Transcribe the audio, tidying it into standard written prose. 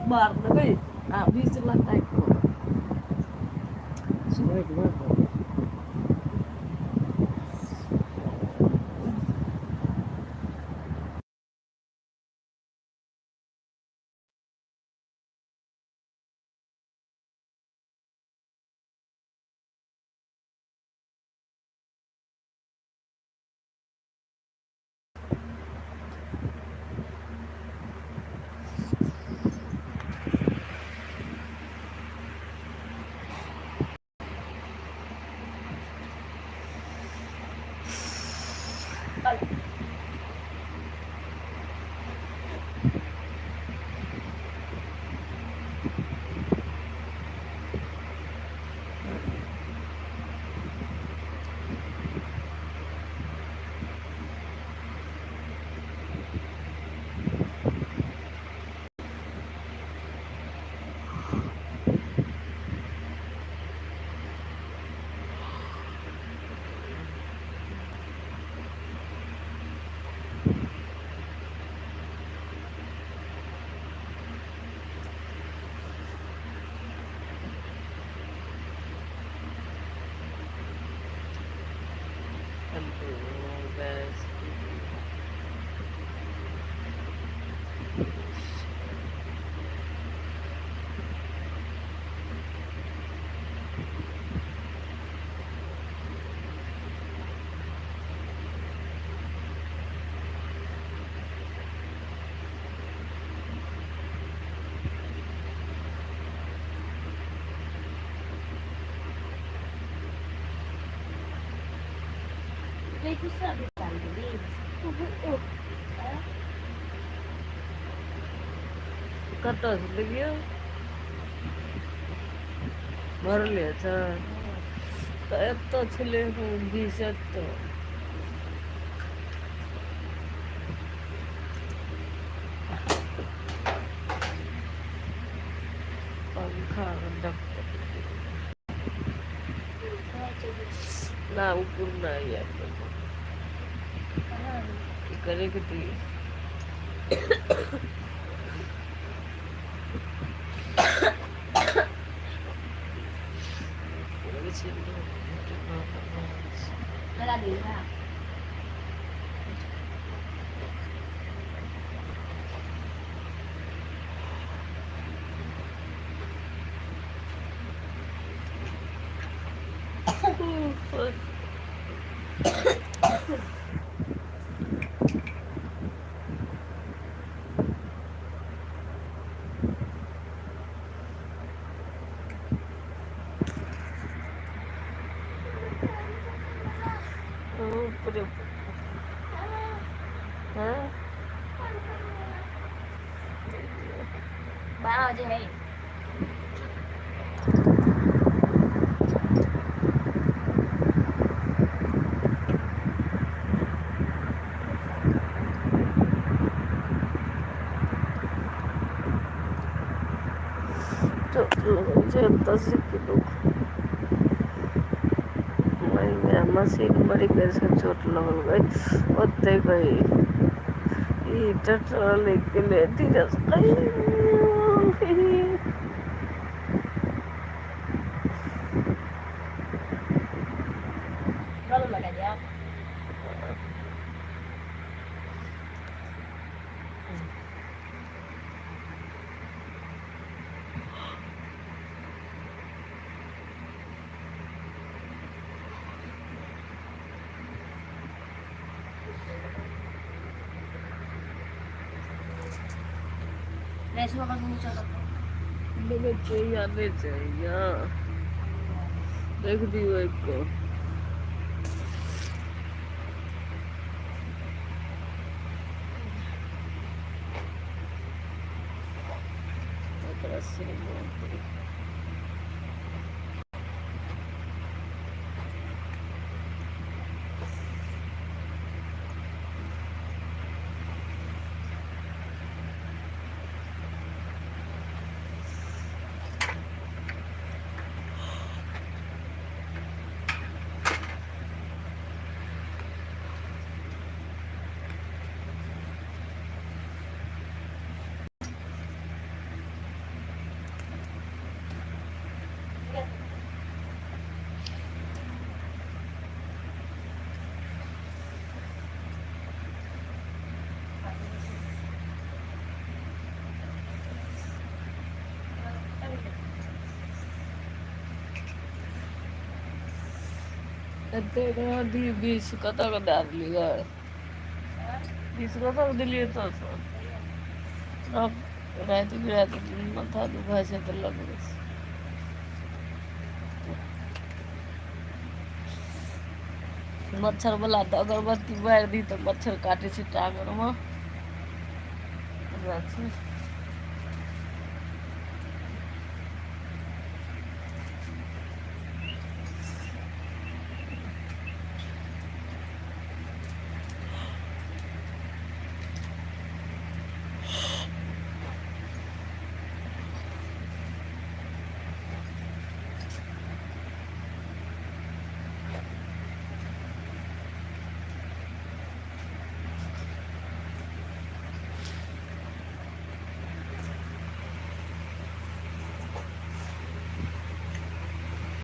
मारलं बाई. हा भिजला काय करू? वाईट वाटलं. Kata lagi marle cha eto chile bisat pangkha dak na ukur na ya kare kiti Nó điện hả? Bao chứ hay. Machine बड़ी कैसे चोट लगल गई ओते गई ट्रैक्टर लेके लेती गई Đó là cái gì? Này xuống con mua cho tao. नहीं चाहिए देख दी वो एक को एतेक दी बीस कतऽ के दए देलियै बीस कतऽ के देलियै तऽ अब राति बिराति माथा दुखाइ छै तऽ लगबै छै मच्छरवला तऽ अगरबत्ती बारि दी तऽ मच्छर काटै छै टाङ्गरमे